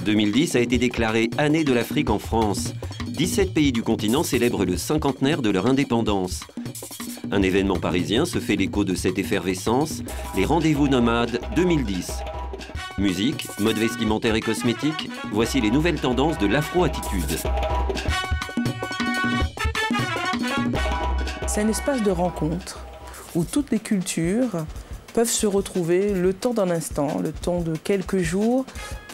2010 a été déclarée année de l'Afrique en France. 17 pays du continent célèbrent le cinquantenaire de leur indépendance. Un événement parisien se fait l'écho de cette effervescence, les Rendez-vous Nomades 2010. Musique, mode vestimentaire et cosmétique, voici les nouvelles tendances de l'Afro-attitude. C'est un espace de rencontre où toutes les cultures peuvent se retrouver le temps d'un instant, le temps de quelques jours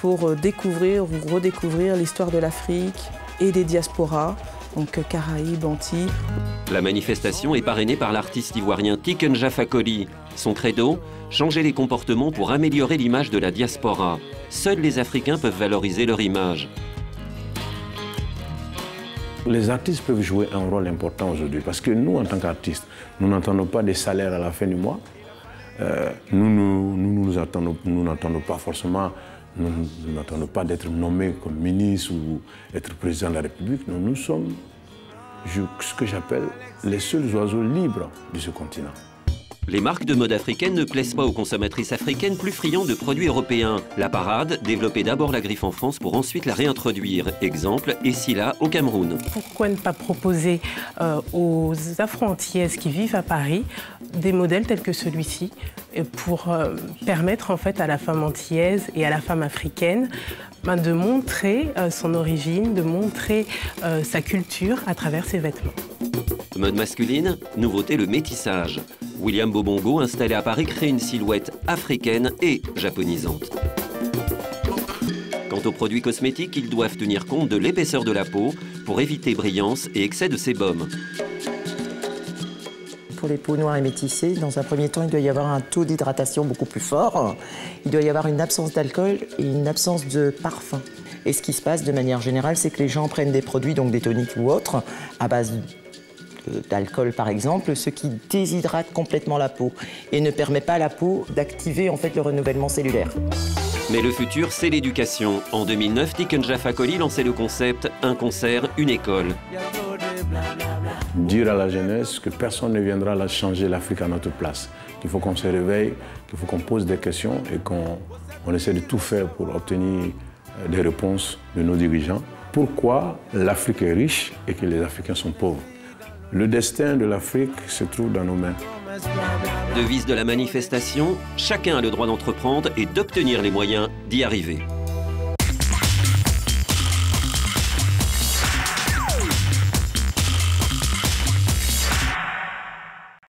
pour découvrir ou redécouvrir l'histoire de l'Afrique et des diasporas, donc Caraïbes, Antilles. La manifestation est parrainée par l'artiste ivoirien Tiken Jah Fakoly. Son credo, changer les comportements pour améliorer l'image de la diaspora. Seuls les Africains peuvent valoriser leur image. Les artistes peuvent jouer un rôle important aujourd'hui parce que nous, en tant qu'artistes, nous n'entendons pas des salaires à la fin du mois. Nous n'entendons pas forcément, nous n'attendons pas d'être nommés comme ministre ou être président de la République. Nous sommes ce que j'appelle les seuls oiseaux libres de ce continent. Les marques de mode africaines ne plaisent pas aux consommatrices africaines plus friandes de produits européens. La Parade développait d'abord la griffe en France pour ensuite la réintroduire. Exemple, Essila au Cameroun. Pourquoi ne pas proposer aux Afro-Antillaises qui vivent à Paris des modèles tels que celui-ci pour permettre en fait à la femme antillaise et à la femme africaine de montrer son origine, de montrer sa culture à travers ses vêtements. Mode masculine, nouveauté le métissage. William Bobongo, installé à Paris, crée une silhouette africaine et japonisante. Quant aux produits cosmétiques, ils doivent tenir compte de l'épaisseur de la peau pour éviter brillance et excès de sébum. Pour les peaux noires et métissées, dans un premier temps, il doit y avoir un taux d'hydratation beaucoup plus fort. Il doit y avoir une absence d'alcool et une absence de parfum. Et ce qui se passe de manière générale, c'est que les gens prennent des produits, donc des toniques ou autres, à base d'alcool par exemple, ce qui déshydrate complètement la peau et ne permet pas à la peau d'activer en fait le renouvellement cellulaire. Mais le futur, c'est l'éducation. En 2009, Tiken Jah Fakoly lançait le concept « Un concert, une école ». Dire à la jeunesse que personne ne viendra là changer l'Afrique à notre place, qu'il faut qu'on se réveille, qu'il faut qu'on pose des questions et qu'on essaie de tout faire pour obtenir des réponses de nos dirigeants. Pourquoi l'Afrique est riche et que les Africains sont pauvres? Le destin de l'Afrique se trouve dans nos mains. Devise de la manifestation, chacun a le droit d'entreprendre et d'obtenir les moyens d'y arriver.